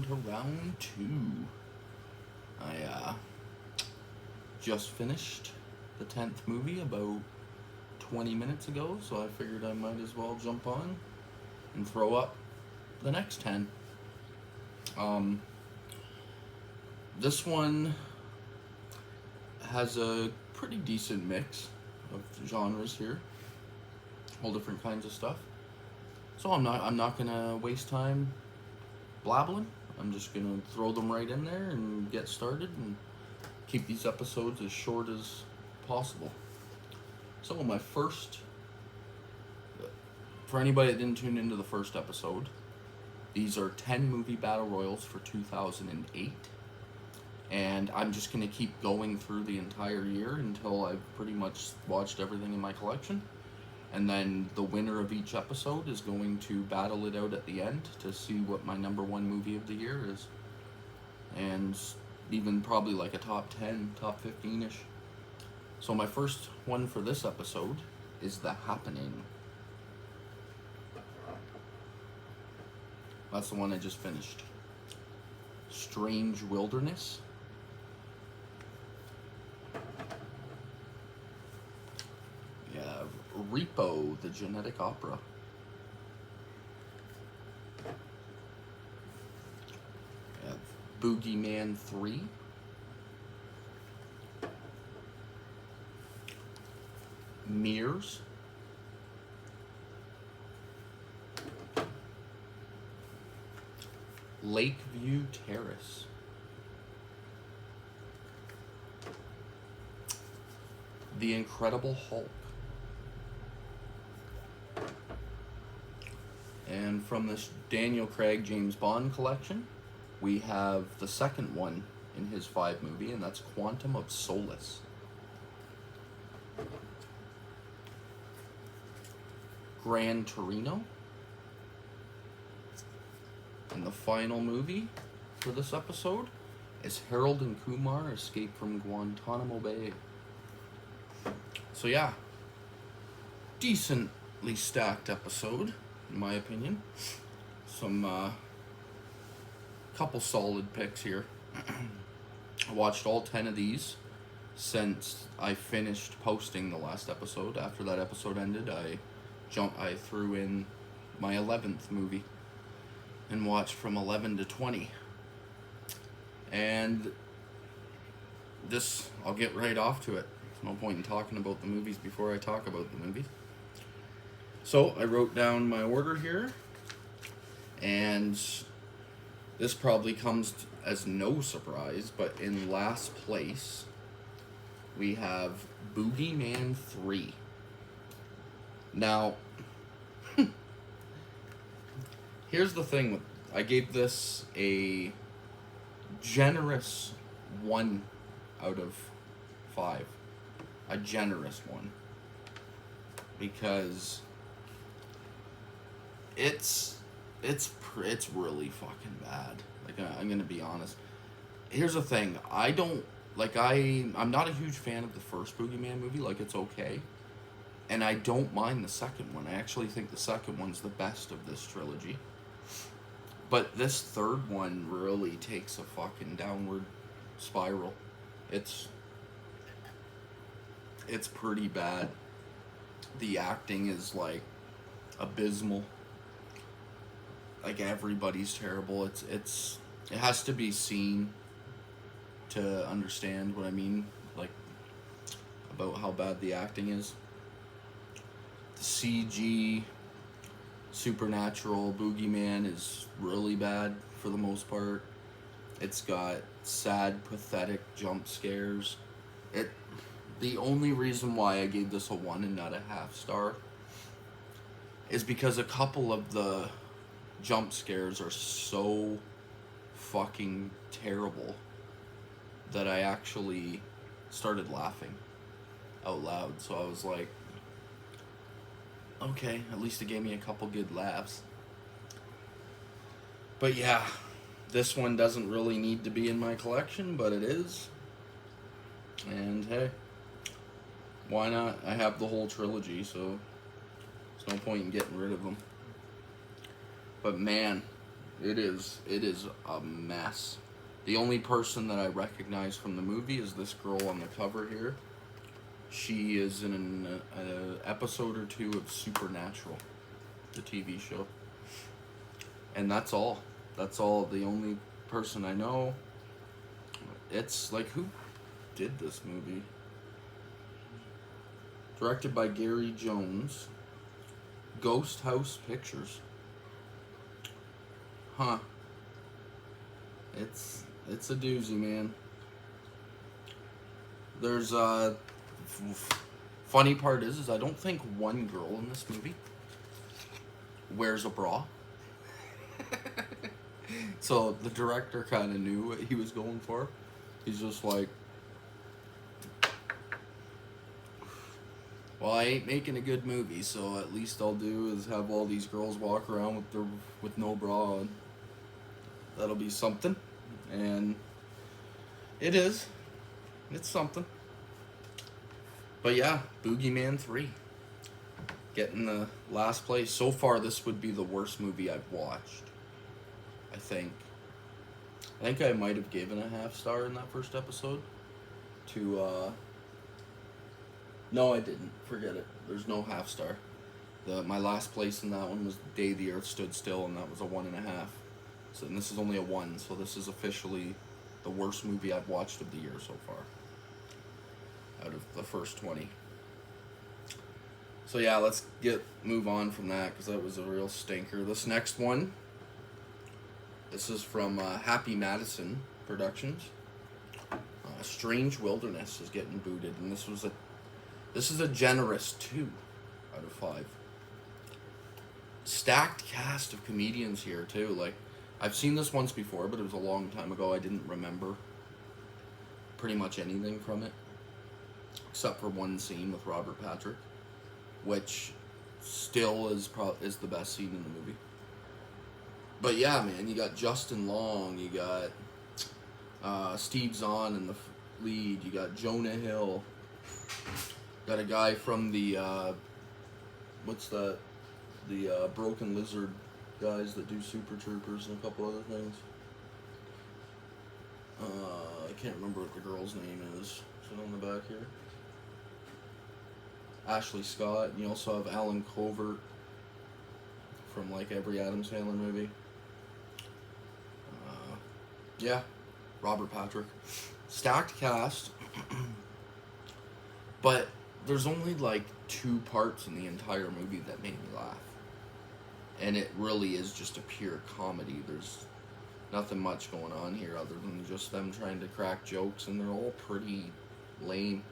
on to round two. I just finished the 10th movie about 20 minutes ago, so I figured I might as well jump on and throw up the next 10. This one has a pretty decent mix of genres here, all different kinds of stuff. So I'm not gonna waste time blabbling. I'm just gonna throw them right in there and get started and keep these episodes as short as possible. So for anybody that didn't tune into the first episode, these are 10 movie battle royals for 2008. And I'm just going to keep going through the entire year until I've pretty much watched everything in my collection. And then the winner of each episode is going to battle it out at the end to see what my number one movie of the year is. And even probably like a top 10, top 15-ish. So my first one for this episode is The Happening. That's the one I just finished. Strange Wilderness. We have Repo, the Genetic Opera. We have Boogeyman 3. Mirrors. Lakeview Terrace. The Incredible Hulk. And from this Daniel Craig James Bond collection, we have the second one in his 5 movie, and that's Quantum of Solace. Gran Torino. And the final movie for this episode is Harold and Kumar Escape from Guantanamo Bay. So yeah, decently stacked episode, in my opinion. Some couple solid picks here. I watched all 10 of these since I finished posting the last episode. After that episode ended, I threw in my 11th movie and watched from 11 to 20. And this, I'll get right off to it. There's no point in talking about the movies before I talk about the movies. So I wrote down my order here, and this probably comes as no surprise, but in last place we have Boogeyman 3. Now, here's the thing with, I gave this a generous 1 out of 5. A generous 1. Because it's really fucking bad. Like, I'm gonna be honest. Here's the thing, I'm not a huge fan of the first Boogeyman movie. Like, it's okay. And I don't mind the second one. I actually think the second one's the best of this trilogy. But this third one really takes a fucking downward spiral. It's pretty bad. The acting is, like, abysmal. Like, everybody's terrible. It has to be seen to understand what I mean, like, about how bad the acting is. The CG supernatural Boogeyman is really bad for the most part. It's got sad, pathetic jump scares. The only reason why I gave this a 1 and not a half star is because a couple of the jump scares are so fucking terrible that I actually started laughing out loud. So I was like, okay, at least it gave me a couple good laughs. But yeah, this one doesn't really need to be in my collection, but it is. And hey, why not? I have the whole trilogy, so there's no point in getting rid of them. But man, It is. It is a mess. The only person that I recognize from the movie is this girl on the cover here. She is in an episode or two of Supernatural, the TV show. And that's all. That's all. The only person I know. It's like, who did this movie? Directed by Gary Jones. Ghost House Pictures. Huh. It's a doozy, man. There's funny part is I don't think one girl in this movie wears a bra. So the director kind of knew what he was going for. He's just like, well, I ain't making a good movie, so at least I'll do is have all these girls walk around with no bra on. That'll be something. And it is. It's something. But yeah, Boogeyman 3. Getting the last place. So far, this would be the worst movie I've watched. I think I might have given a half star in that first episode to, no, I didn't. Forget it. There's no half star. My last place in that one was The Day the Earth Stood Still, and that was a 1.5. So, and this is only a 1, so this is officially the worst movie I've watched of the year so far. Out of the first 20. So yeah, let's move on from that, because that was a real stinker. This next one, this is from Happy Madison Productions. Strange Wilderness is getting booted, and this is a generous 2 out of 5. Stacked cast of comedians here too. Like, I've seen this once before, but it was a long time ago. I didn't remember pretty much anything from it, except for one scene with Robert Patrick, which still is the best scene in the movie. But yeah, man, you got Justin Long, you got Steve Zahn in the lead, you got Jonah Hill, got a guy from the the Broken Lizard guys that do Super Troopers and a couple other things. I can't remember what the girl's name is. Is it on the back here? Ashley Scott, and you also have Alan Covert from like every Adam Sandler movie. Yeah, Robert Patrick. Stacked cast, but there's only like 2 parts in the entire movie that made me laugh. And it really is just a pure comedy. There's nothing much going on here other than just them trying to crack jokes, and they're all pretty lame.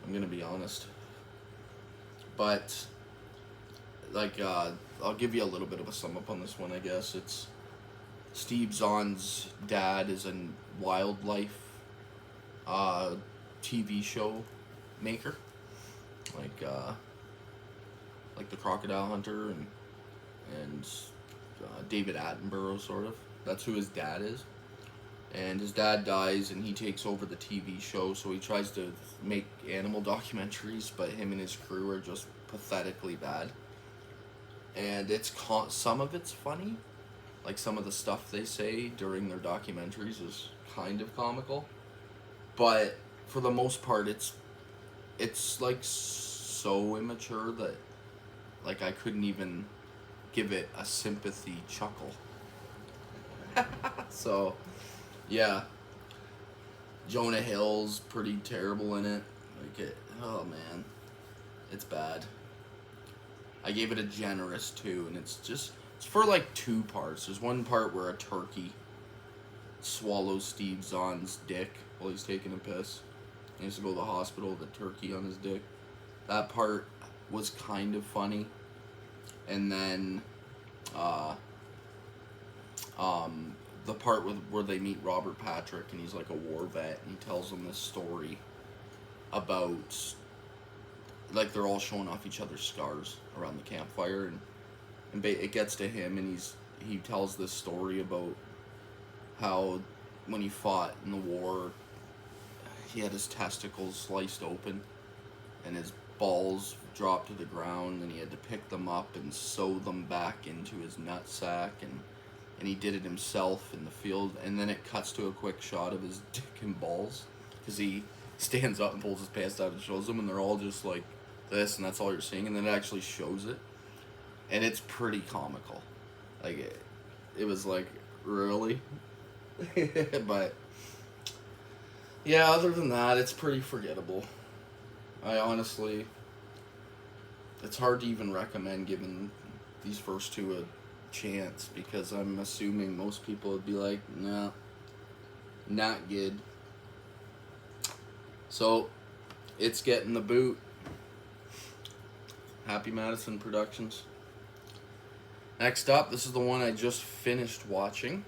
I'm gonna be honest. But, like, I'll give you a little bit of a sum up on this one, I guess. It's Steve Zahn's dad is a wildlife TV show maker. Like the Crocodile Hunter and David Attenborough, sort of. That's who his dad is. And his dad dies, and he takes over the TV show, so he tries to make animal documentaries, but him and his crew are just pathetically bad. And some of it's funny. Like, some of the stuff they say during their documentaries is kind of comical. But for the most part, it's like so immature that, like, I couldn't even give it a sympathy chuckle. So, yeah. Jonah Hill's pretty terrible in it. Oh man, it's bad. I gave it a generous 2, and it's for like 2 parts. There's one part where a turkey swallows Steve Zahn's dick while he's taking a piss. He has to go to the hospital with a turkey on his dick. That part was kind of funny. And then the part where they meet Robert Patrick, and he's like a war vet, and he tells them this story about, like, they're all showing off each other's scars around the campfire, and it gets to him, and he tells this story about how when he fought in the war, he had his testicles sliced open, and balls dropped to the ground, and he had to pick them up and sew them back into his nutsack, and he did it himself in the field. And then it cuts to a quick shot of his dick and balls, because he stands up and pulls his pants down and shows them, and they're all just like this, and that's all you're seeing. And then it actually shows it, and it's pretty comical. Like it was like, really? But yeah, other than that, it's pretty forgettable. I honestly, it's hard to even recommend giving these first two a chance, because I'm assuming most people would be like, nah, not good. So, it's getting the boot. Happy Madison Productions. Next up, this is the one I just finished watching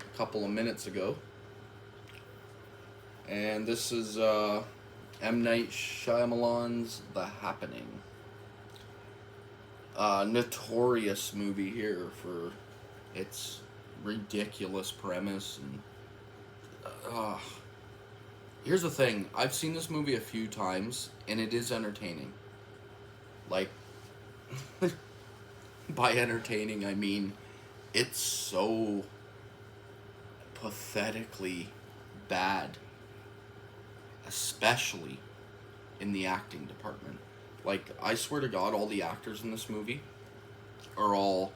a couple of minutes ago. And this is M. Night Shyamalan's The Happening. Notorious movie here for its ridiculous premise. And here's the thing. I've seen this movie a few times, and it is entertaining. Like, by entertaining, I mean it's so pathetically bad. Especially in the acting department. Like, I swear to God, all the actors in this movie are all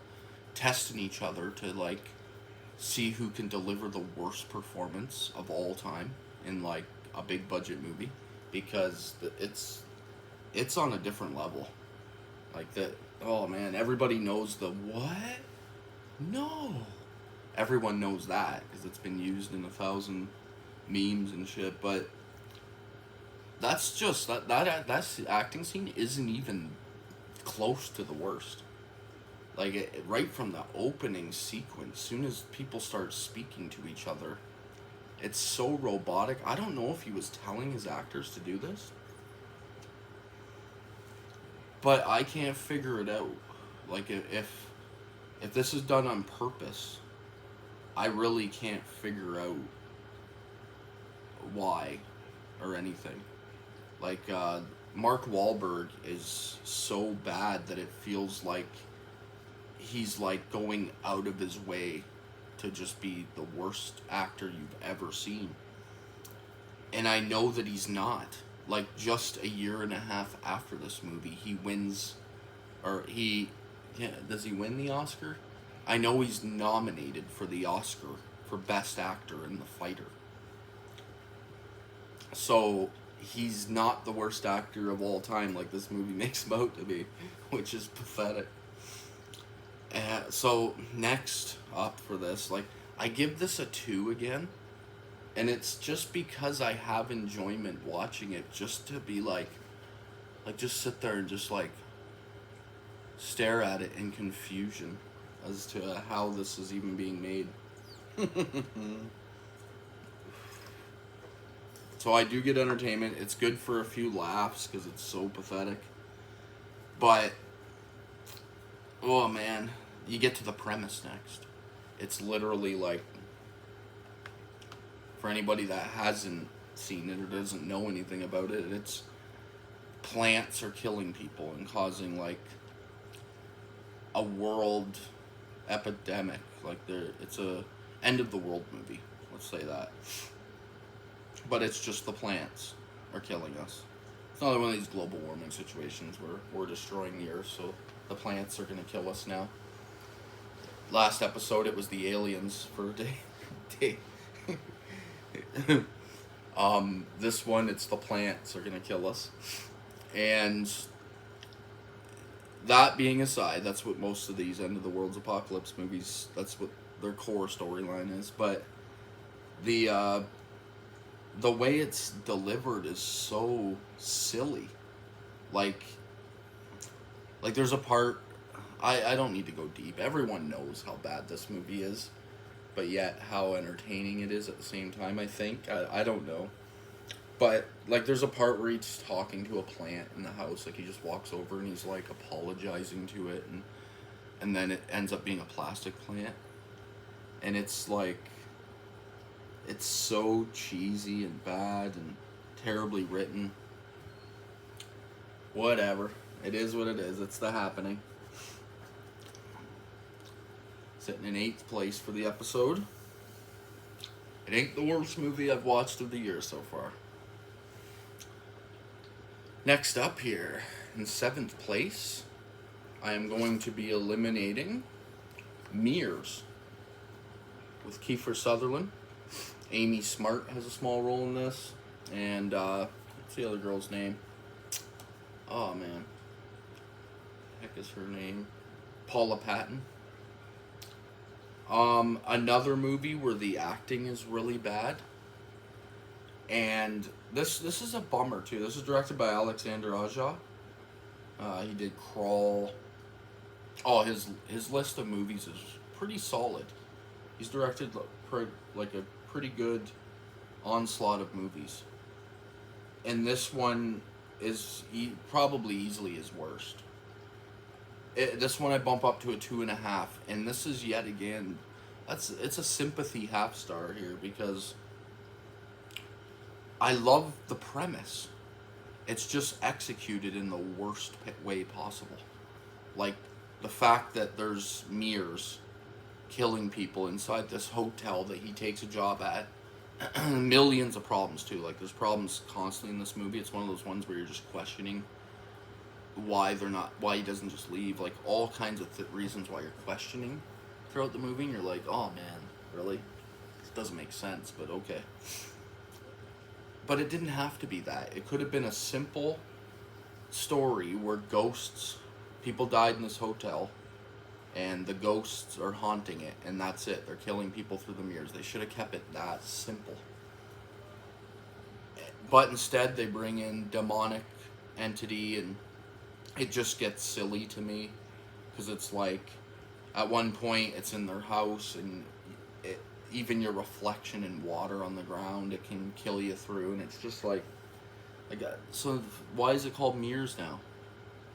testing each other to, like, see who can deliver the worst performance of all time in, like, a big budget movie. Because it's on a different level. Like, oh man, everybody knows the what? No. Everyone knows that, because it's been used in 1,000 memes and shit, but that's just that acting scene isn't even close to the worst. Like, right from the opening sequence, soon as people start speaking to each other, it's so robotic. I don't know if he was telling his actors to do this, but I can't figure it out. Like, if this is done on purpose, I really can't figure out why or anything. Like, Mark Wahlberg is so bad that it feels like he's, like, going out of his way to just be the worst actor you've ever seen. And I know that he's not. Like, just a year and a half after this movie, he wins, does he win the Oscar? I know he's nominated for the Oscar for Best Actor in The Fighter. So, he's not the worst actor of all time like this movie makes him out to be, which is pathetic. So, next up for this, like, I give this a 2 again, and it's just because I have enjoyment watching it, just to be like just sit there and just, like, stare at it in confusion as to how this is even being made. So I do get entertainment. It's good for a few laughs because it's so pathetic. But, oh man, you get to the premise next. It's literally like, for anybody that hasn't seen it or doesn't know anything about it, it's plants are killing people and causing, like, a world epidemic. Like, it's a end of the world movie. Let's say that. But it's just the plants are killing us. It's not like one of these global warming situations where we're destroying the earth, so the plants are going to kill us now. Last episode, it was the aliens for a day. This one, it's the plants are going to kill us. And that being aside, that's what most of these end of the world's apocalypse movies, that's what their core storyline is. But the way it's delivered is so silly. Like there's a part, I don't need to go deep. Everyone knows how bad this movie is, but yet how entertaining it is at the same time, I think. I don't know. But, like, there's a part where he's talking to a plant in the house. Like, he just walks over and he's, like, apologizing to it. And then it ends up being a plastic plant. And it's, like, it's so cheesy and bad and terribly written. Whatever. It is what it is. It's The Happening. Sitting in 8th place for the episode. It ain't the worst movie I've watched of the year so far. Next up here, in 7th place, I am going to be eliminating Mears with Kiefer Sutherland. Amy Smart has a small role in this. And, what's the other girl's name? Oh, man. Heck is her name? Paula Patton. Another movie where the acting is really bad. And this is a bummer, too. This is directed by Alexander Aja. He did Crawl. Oh, his list of movies is pretty solid. He's directed like a pretty good onslaught of movies. And this one is probably easily his worst. This one I bump up to a 2.5, and this is yet again, it's a sympathy half star here because I love the premise. It's just executed in the worst way possible. Like the fact that there's Mears killing people inside this hotel that he takes a job at. Millions of problems too. Like there's problems constantly in this movie. It's one of those ones where you're just questioning why he doesn't just leave. Like all kinds of reasons why you're questioning throughout the movie, and you're like, oh man, really? It doesn't make sense, but okay. But it didn't have to be that. It could have been a simple story where people died in this hotel, and the ghosts are haunting it, and that's it. They're killing people through the mirrors. They should have kept it that simple. But instead, they bring in demonic entity, and it just gets silly to me. Because it's like, at one point, it's in their house, and even your reflection in water on the ground, it can kill you through, and it's just like so why is it called Mirrors now?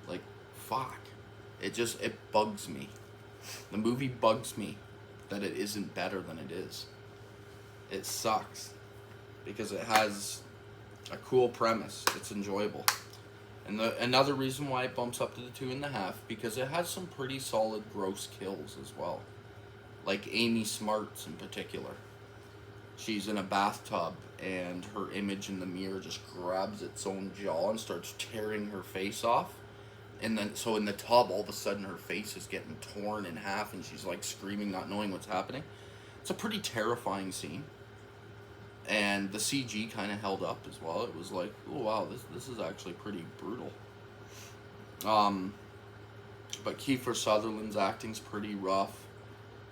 Like, fuck. It bugs me. The movie bugs me that it isn't better than it is. It sucks. Because it has a cool premise. It's enjoyable. And another reason why it bumps up to the 2.5, because it has some pretty solid gross kills as well. Like Amy Smart's in particular. She's in a bathtub, and her image in the mirror just grabs its own jaw and starts tearing her face off. And then, so in the tub, all of a sudden her face is getting torn in half, and she's like screaming, not knowing what's happening. It's a pretty terrifying scene. And the CG kind of held up as well. It was like, oh wow, this is actually pretty brutal. But Kiefer Sutherland's acting's pretty rough.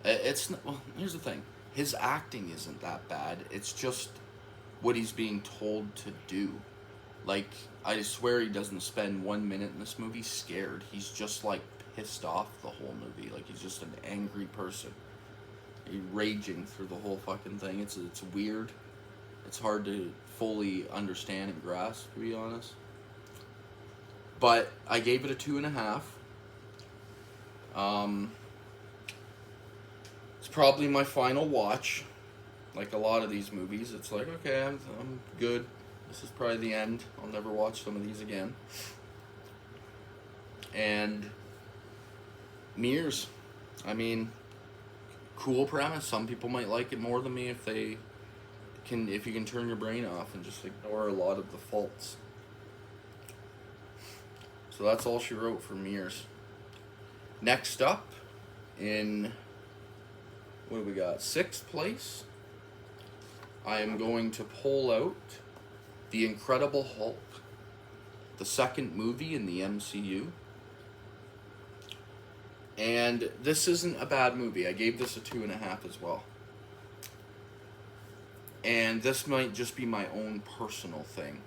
Well, here's the thing. His acting isn't that bad. It's just what he's being told to do. Like, I swear he doesn't spend 1 minute in this movie scared. He's just, like, pissed off the whole movie. Like, he's just an angry person. He's raging through the whole fucking thing. It's weird. It's hard to fully understand and grasp, to be honest. But I gave it a 2.5. It's probably my final watch. Like a lot of these movies, it's like, okay, I'm good. This is probably the end. I'll never watch some of these again. And Mirrors, I mean, cool premise. Some people might like it more than me if you can turn your brain off and just ignore a lot of the faults. So that's all she wrote for Mirrors. Next up, in, what do we got? 6th place, I am going to pull out The Incredible Hulk, the second movie in the MCU. And this isn't a bad movie. I gave this a 2.5 as well. And this might just be my own personal thing.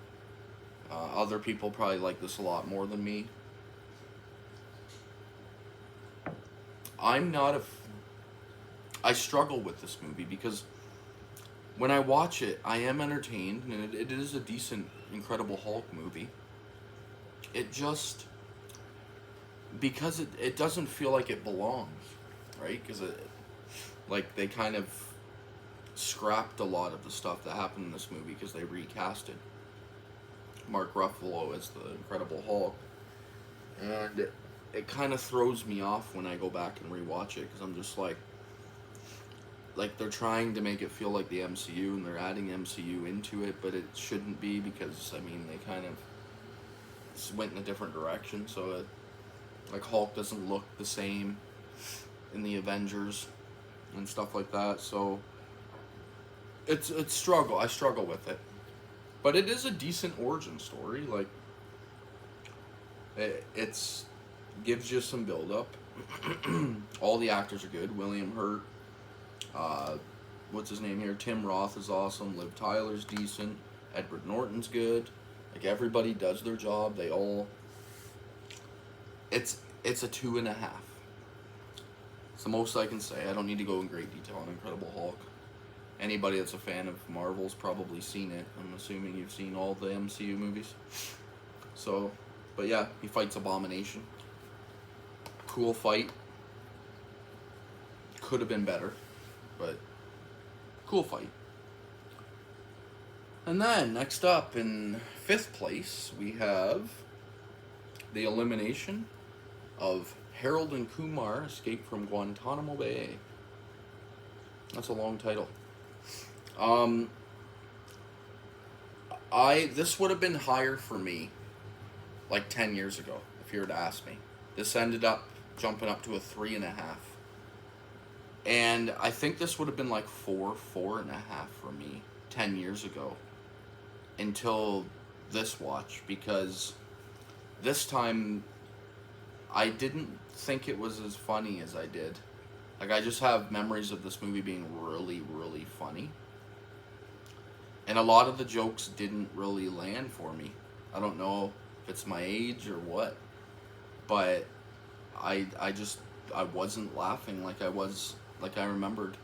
Other people probably like this a lot more than me. I struggle with this movie because when I watch it, I am entertained, and it is a decent Incredible Hulk movie. It just, because it doesn't feel like it belongs, right? Because they kind of scrapped a lot of the stuff that happened in this movie because they recasted Mark Ruffalo as the Incredible Hulk. And it kind of throws me off when I go back and rewatch it, because I'm just like they're trying to make it feel like the MCU and they're adding MCU into it, but it shouldn't be, because I mean they kind of went in a different direction. So like Hulk doesn't look the same in the Avengers and stuff like that. So it's struggle. I struggle with it, but it is a decent origin story. Like it's gives you some build up. All the actors are good. William Hurt, what's his name here? Tim Roth is awesome. Liv Tyler's decent. Edward Norton's good. Like everybody does their job. They all. It's a 2.5. It's the most I can say. I don't need to go in great detail on Incredible Hulk. Anybody that's a fan of Marvel's probably seen it. I'm assuming you've seen all the MCU movies. So, but yeah, he fights Abomination. Cool fight. Could have been better, but cool fight. And then, next up in 5th place, we have the elimination of Harold and Kumar Escape from Guantanamo Bay. That's a long title. This would have been higher for me like 10 years ago, if you were to ask me. This ended up jumping up to a 3.5. And I think this would have been like 4.5 for me 10 years ago. Until this watch, because this time I didn't think it was as funny as I did. Like, I just have memories of this movie being really, really funny. And a lot of the jokes didn't really land for me. I don't know if it's my age or what, but I wasn't laughing like I remembered.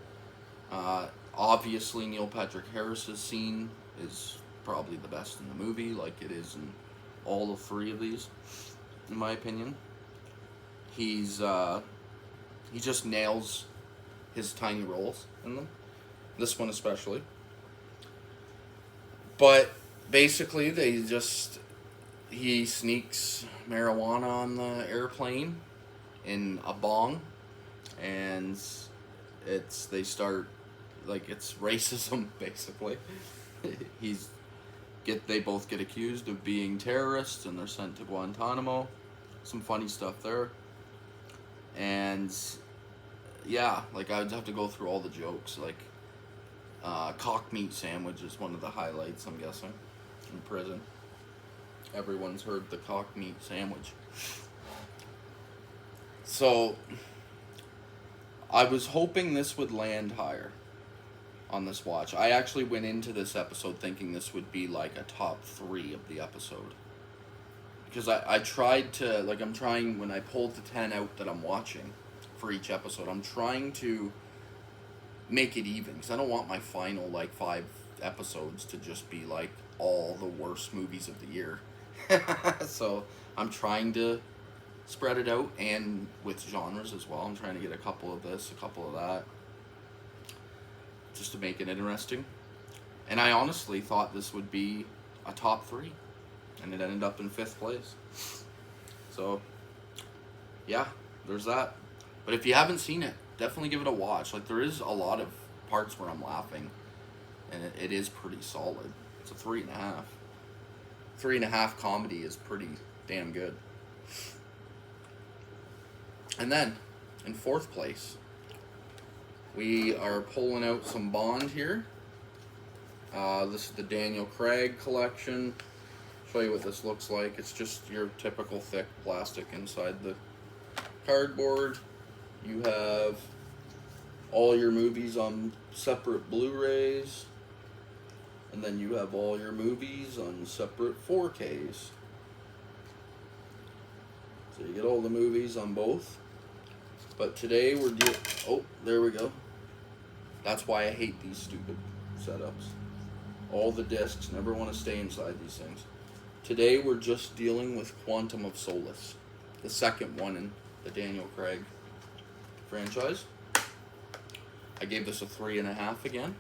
Obviously, Neil Patrick Harris's scene is probably the best in the movie, like it is in all 3 of these, in my opinion. He just nails his tiny roles in them. This one especially. But basically, he sneaks marijuana on the airplane in a bong, and it's racism basically. They both get accused of being terrorists, and they're sent to Guantanamo. Some funny stuff there. And yeah, like I would have to go through all the jokes. Like cock meat sandwich is one of the highlights, I'm guessing, in prison. Everyone's heard the cock meat sandwich. So I was hoping this would land higher on this watch. I actually went into this episode thinking this would be like a top 3 of the episode. Because I tried to, like, I'm trying, when I pulled the 10 out that I'm watching for each episode, I'm trying to make it even. Because I don't want my final, like, 5 episodes to just be, like, all the worst movies of the year. So I'm trying to spread it out, and with genres as well. I'm trying to get a couple of this, a couple of that, just to make it interesting. And I honestly thought this would be a top 3, and it ended up in 5th place. So yeah, there's that. But if you haven't seen it, definitely give it a watch. Like, there is a lot of parts where I'm laughing, and it is pretty solid. It's a 3.5. 3.5 comedy is pretty damn good. And then in 4th place, we are pulling out some Bond here. This is the Daniel Craig collection. Show you what this looks like. It's just your typical thick plastic inside the cardboard. You have all your movies on separate Blu-rays, and then you have all your movies on separate 4Ks. So you get all the movies on both. But today we're oh, there we go. That's why I hate these stupid setups. All the discs, never want to stay inside these things. Today we're just dealing with Quantum of Solace, the second one in the Daniel Craig franchise. I gave this a 3.5 again.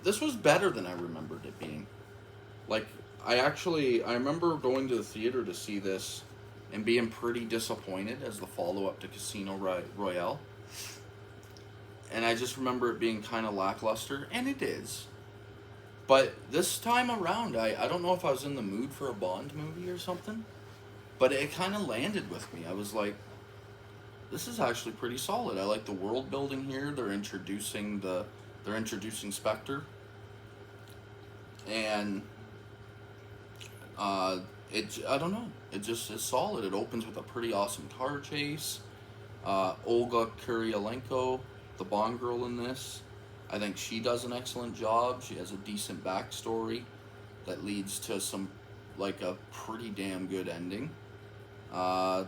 This was better than I remembered it being. Like, I remember going to the theater to see this and being pretty disappointed as the follow-up to Casino Royale. And I just remember it being kind of lackluster, and it is. But this time around, I don't know if I was in the mood for a Bond movie or something, but it kind of landed with me. I was like, this is actually pretty solid. I like the world building here. They're introducing Spectre, and I don't know. It just is solid. It opens with a pretty awesome car chase. Olga Kurylenko, the Bond girl in this, I think she does an excellent job. She has a decent backstory that leads to a pretty damn good ending. I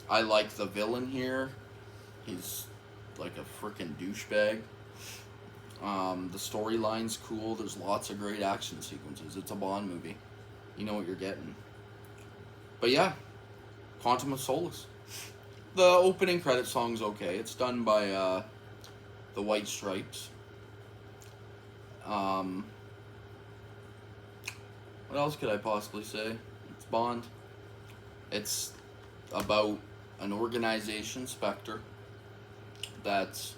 like the villain here. He's like a freaking douchebag. The storyline's cool. There's lots of great action sequences. It's a Bond movie. You know what you're getting. But yeah, Quantum of Solace. The opening credit song's okay. It's done by the White Stripes. What else could I possibly say? It's Bond. It's about an organization, Spectre, that's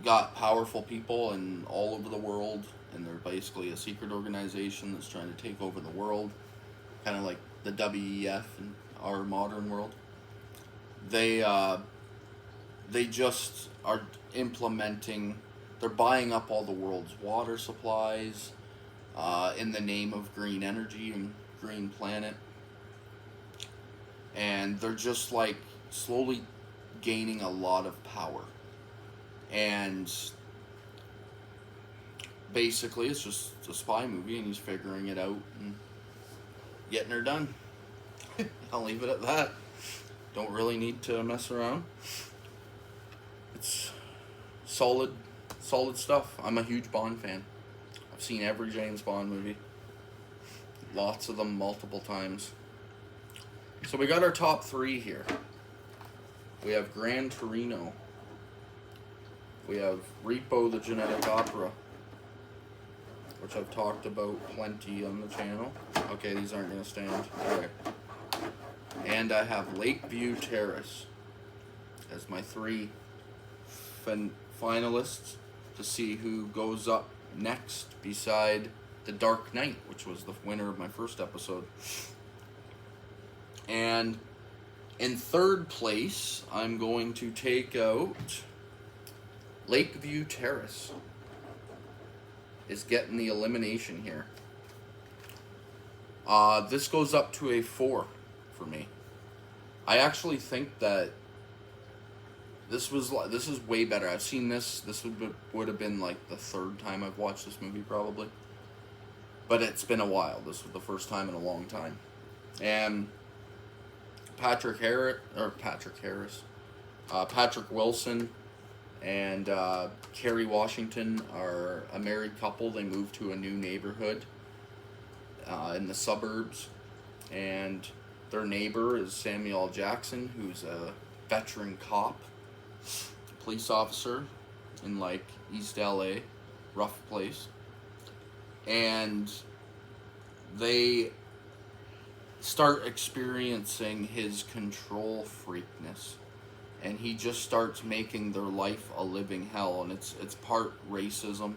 got powerful people in all over the world, and they're basically a secret organization that's trying to take over the world, kind of like the WEF in our modern world. They just are they're buying up all the world's water supplies in the name of green energy and green planet. And they're just like slowly gaining a lot of power. And basically it's just a spy movie, and he's figuring it out and getting her done. I'll leave it at that. Don't really need to mess around. It's solid stuff. I'm a huge Bond fan. I've seen every James Bond movie. Lots of them multiple times. So we got our top 3 here. We have Gran Torino. We have Repo the Genetic Opera, which I've talked about plenty on the channel. Okay, these aren't going to stand. Okay. And I have Lakeview Terrace as my 3 finalists to see who goes up next beside The Dark Knight, which was the winner of my first episode. And in 3rd place, I'm going to take out Lakeview Terrace. Is getting the elimination here. This goes up to a 4 for me. I actually think that this is way better. I've seen this. This would have been like the 3rd time I've watched this movie probably. But it's been a while. This was the first time in a long time. And Patrick Wilson and Kerry Washington are a married couple. They moved to a new neighborhood in the suburbs, and their neighbor is Samuel L. Jackson, who's a veteran cop, police officer in like East LA, rough place, and they start experiencing his control freakness, and he just starts making their life a living hell, and it's part racism,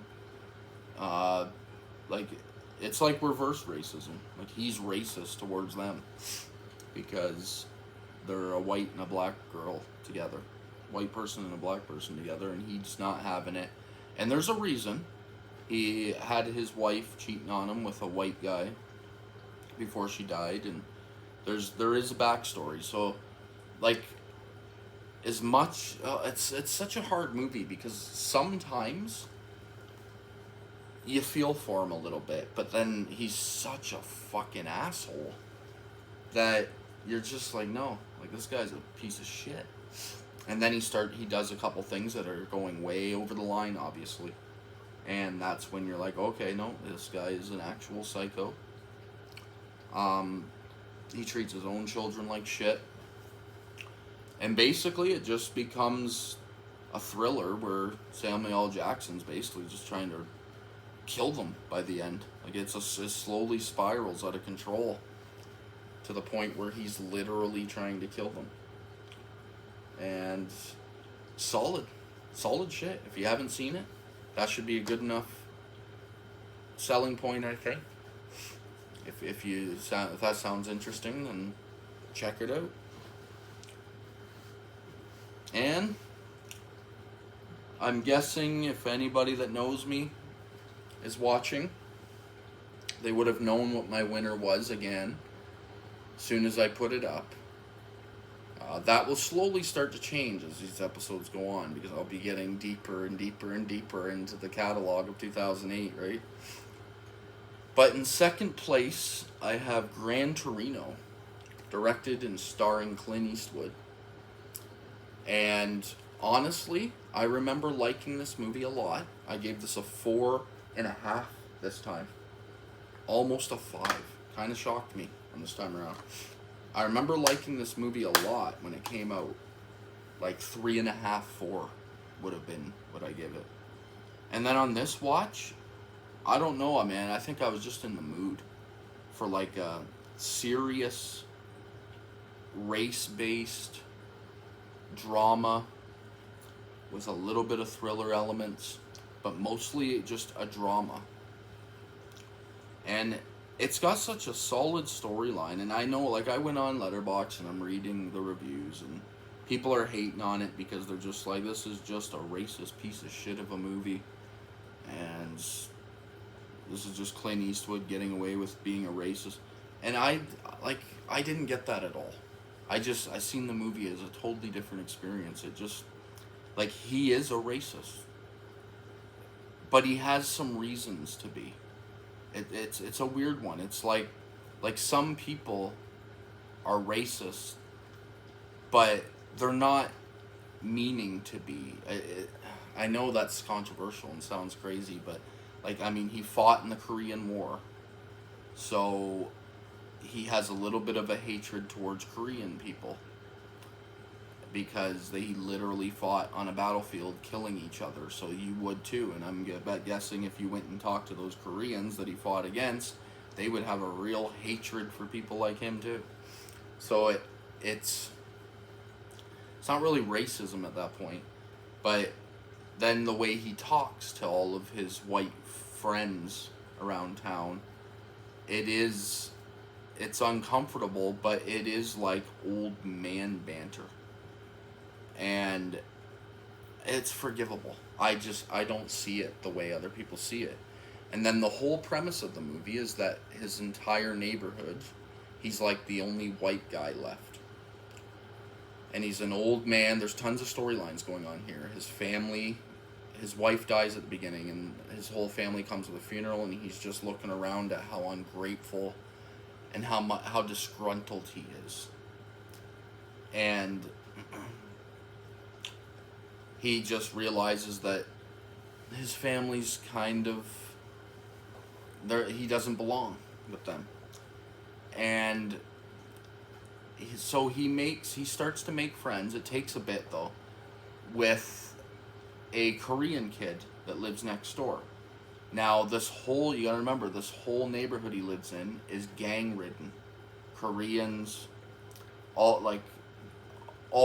it's like reverse racism. Like, he's racist towards them because they're a white and a black girl together, white person and a black person together, and he's not having it. And there's a reason. He had his wife cheating on him with a white guy before she died, and there is a backstory. So, like, as much it's such a hard movie because sometimes you feel for him a little bit, but then he's such a fucking asshole that you're just like, no, like, this guy's a piece of shit. And then he does a couple things that are going way over the line, obviously. And that's when you're like, okay, no, this guy is an actual psycho. He treats his own children like shit. And basically it just becomes a thriller where Samuel L. Jackson's basically just trying to kill them by the end. Like it slowly spirals out of control to the point where he's literally trying to kill them. And solid, solid shit. If you haven't seen it, that should be a good enough selling point, I think. If that sounds interesting, then check it out. And I'm guessing if anybody that knows me is watching, they would have known what my winner was again as soon as I put it up. That will slowly start to change as these episodes go on, because I'll be getting deeper and deeper and deeper into the catalog of 2008, right? But in second place, I have Gran Torino, directed and starring Clint Eastwood. And honestly, I remember liking this movie a lot. I gave this a 4.5 this time. Almost a 5. Kind of shocked me on this time around. I remember liking this movie a lot when it came out. Like 3.5, 4 would have been what I give it. And then on this watch, I don't know, man. I think I was just in the mood for like a serious, race-based drama with a little bit of thriller elements, but mostly just a drama. And it's got such a solid storyline, and I know, like, I went on Letterboxd and I'm reading the reviews, and people are hating on it because they're just like, this is just a racist piece of shit of a movie, and this is just Clint Eastwood getting away with being a racist. And I didn't get that at all. I seen the movie as a totally different experience. It just, like, he is a racist, but he has some reasons to be. It's a weird one. It's like some people are racist, but they're not meaning to be. I know that's controversial and sounds crazy, but like, I mean, he fought in the Korean War, so he has a little bit of a hatred towards Korean people because they literally fought on a battlefield killing each other, so you would too. And I'm guessing if you went and talked to those Koreans that he fought against, they would have a real hatred for people like him too. So it's not really racism at that point, but then the way he talks to all of his white friends around town, it's uncomfortable, but it is like old man banter. And it's forgivable. I don't see it the way other people see it. And then the whole premise of the movie is that his entire neighborhood, he's like the only white guy left. And he's an old man. There's tons of storylines going on here. His family, his wife dies at the beginning, and his whole family comes to the funeral, and he's just looking around at how ungrateful and how disgruntled he is. And he just realizes that his family's kind of, he doesn't belong with them. And so he starts to make friends. It takes a bit though, with a Korean kid that lives next door. Now you gotta remember, this whole neighborhood he lives in is gang ridden. Koreans, all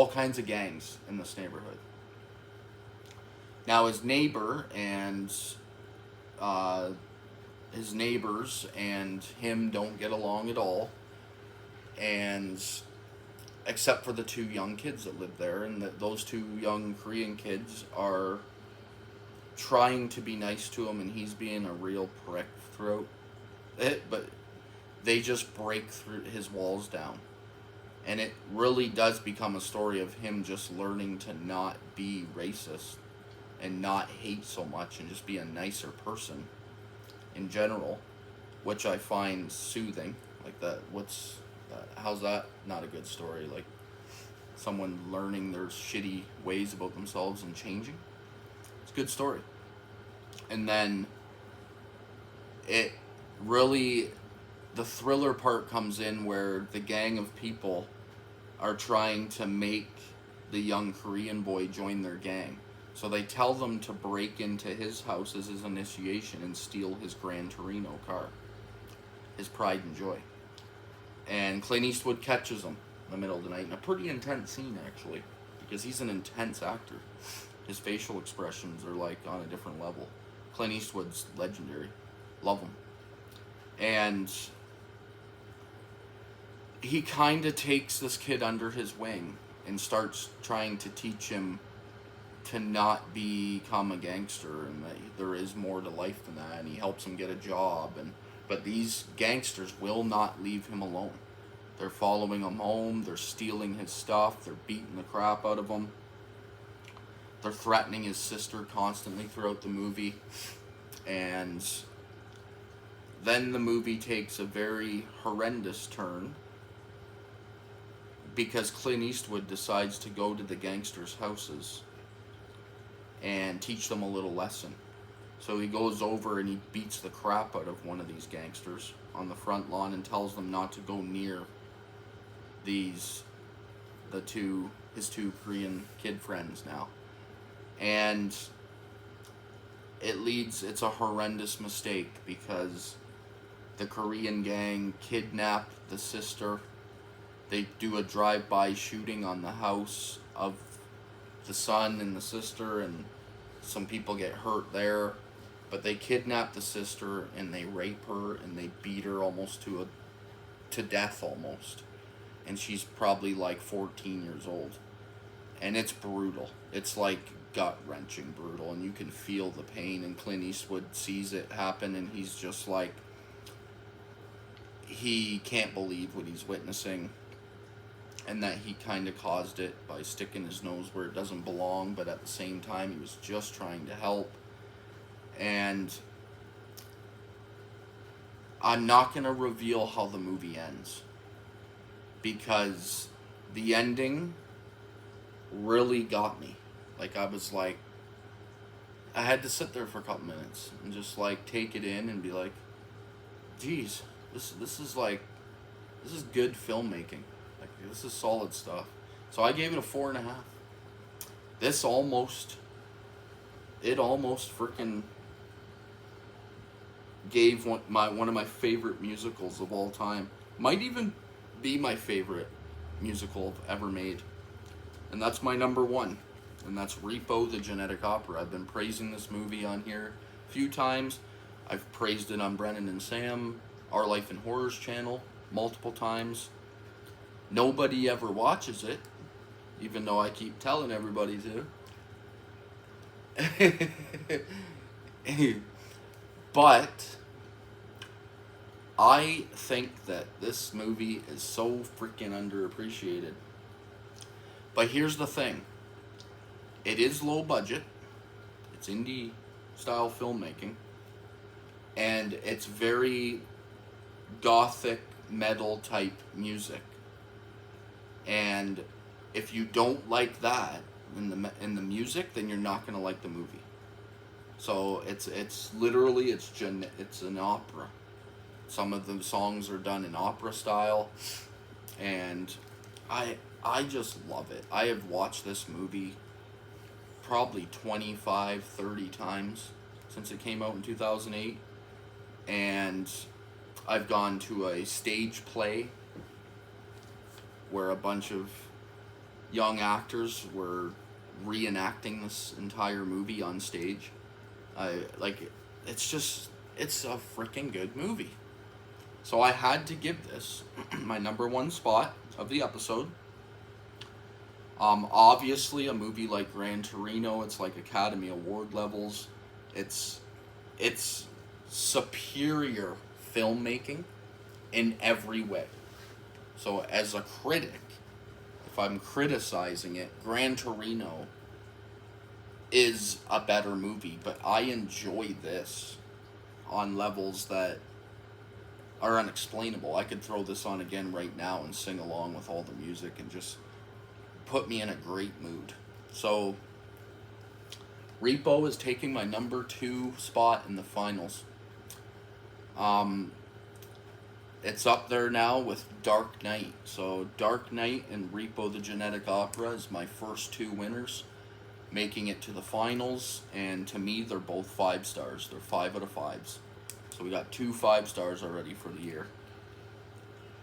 kinds of gangs in this neighborhood. Now his neighbor and his neighbors and him don't get along at all, and except for the 2 young kids that live there, and those 2 young Korean kids are trying to be nice to him, and he's being a real prick throughout it, but they just break through his walls down. And it really does become a story of him just learning to not be racist and not hate so much and just be a nicer person in general, which I find soothing. Like that, how's that not a good story? Like someone learning their shitty ways about themselves and changing. It's a good story. And then it really, the thriller part comes in where the gang of people are trying to make the young Korean boy join their gang. So they tell them to break into his house as his initiation and steal his Gran Torino car, his pride and joy. And Clint Eastwood catches him in the middle of the night in a pretty intense scene, actually, because he's an intense actor. His facial expressions are like on a different level. Clint Eastwood's legendary. Love him. And he kind of takes this kid under his wing and starts trying to teach him to not become a gangster, and that there is more to life than that, and he helps him get a job. But these gangsters will not leave him alone. They're following him home, they're stealing his stuff, they're beating the crap out of him. They're threatening his sister constantly throughout the movie. And then the movie takes a very horrendous turn because Clint Eastwood decides to go to the gangsters' houses and teach them a little lesson. So he goes over and he beats the crap out of one of these gangsters on the front lawn and tells them not to go near his two Korean kid friends now. And it's a horrendous mistake because the Korean gang kidnap the sister. They do a drive-by shooting on the house of the son and the sister, and some people get hurt there. But they kidnap the sister and they rape her and they beat her almost to death almost. And she's probably like 14 years old. And it's brutal. It's like gut-wrenching brutal, and you can feel the pain, and Clint Eastwood sees it happen, and he's just like, he can't believe what he's witnessing, and that he kind of caused it by sticking his nose where it doesn't belong, but at the same time he was just trying to help. And I'm not going to reveal how the movie ends, because the ending really got me. Like, I was like, I had to sit there for a couple minutes and just like take it in and be like, geez, this is good filmmaking. Like, this is solid stuff. So I gave it a 4.5. This almost freaking gave one of my favorite musicals of all time. Might even be my favorite musical ever made. And that's my number one. And that's Repo, the Genetic Opera. I've been praising this movie on here a few times. I've praised it on Brennan and Sam, Our Life in Horrors channel, multiple times. Nobody ever watches it, even though I keep telling everybody to. But I think that this movie is so freaking underappreciated. But here's the thing. It is low budget. It's indie style filmmaking. And it's very gothic metal type music. And if you don't like that in the music, then you're not going to like the movie. So it's literally it's an opera. Some of the songs are done in opera style, and I just love it. I have watched this movie probably 25, 30 times since it came out in 2008, and I've gone to a stage play where a bunch of young actors were reenacting this entire movie on stage. It's a freaking good movie. So I had to give this my number one spot of the episode. Obviously, a movie like Gran Torino, it's like Academy Award levels. It's superior filmmaking in every way. So as a critic, if I'm criticizing it, Gran Torino is a better movie, but I enjoy this on levels that are unexplainable. I could throw this on again right now and sing along with all the music and just put me in a great mood. So Repo is taking my number 2 spot in the finals. It's up there now with Dark Knight. So Dark Knight and Repo, the Genetic Opera is my first 2 winners. making it to the finals, and to me, they're both 5 stars. They're 5 out of 5s. So we got 2 5 stars already for the year.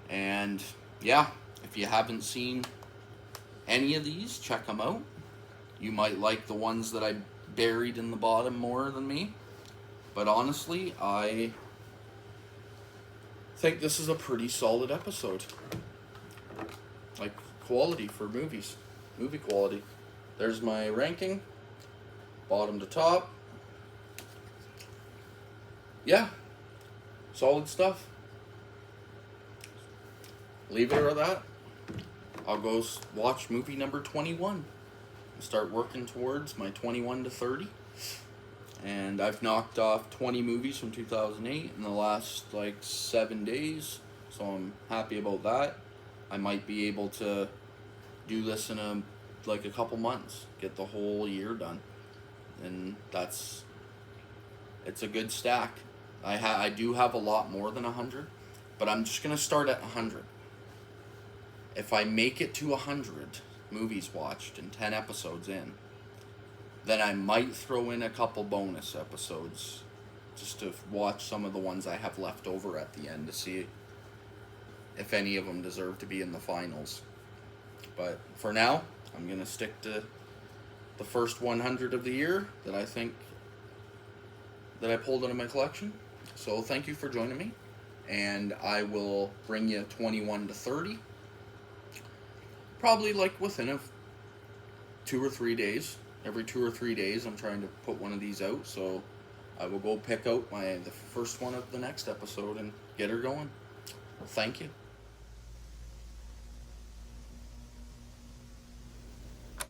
And yeah, if you haven't seen any of these, check them out. You might like the ones that I buried in the bottom more than me. But honestly, I think this is a pretty solid episode. Like, quality for movies. Movie quality. There's my ranking. Bottom to top. Yeah. Solid stuff. Leave it at that. I'll go watch movie number 21. Start working towards my 21 to 30. And I've knocked off 20 movies from 2008 in the last 7 days. So I'm happy about that. I might be able to do this in a couple months. Get the whole year done. And it's a good stack. I do have a lot more than 100. But I'm just going to start at 100. If I make it to 100 movies watched and 10 episodes in, then I might throw in a couple bonus episodes just to watch some of the ones I have left over at the end to see if any of them deserve to be in the finals. But for now, I'm going to stick to the first 100 of the year that I think that I pulled out of my collection. So thank you for joining me, and I will bring you 21 to 30. Probably within 2 or 3 days. Every 2 or 3 days I'm trying to put one of these out, so I will go pick out the first one of the next episode and get her going. Thank you.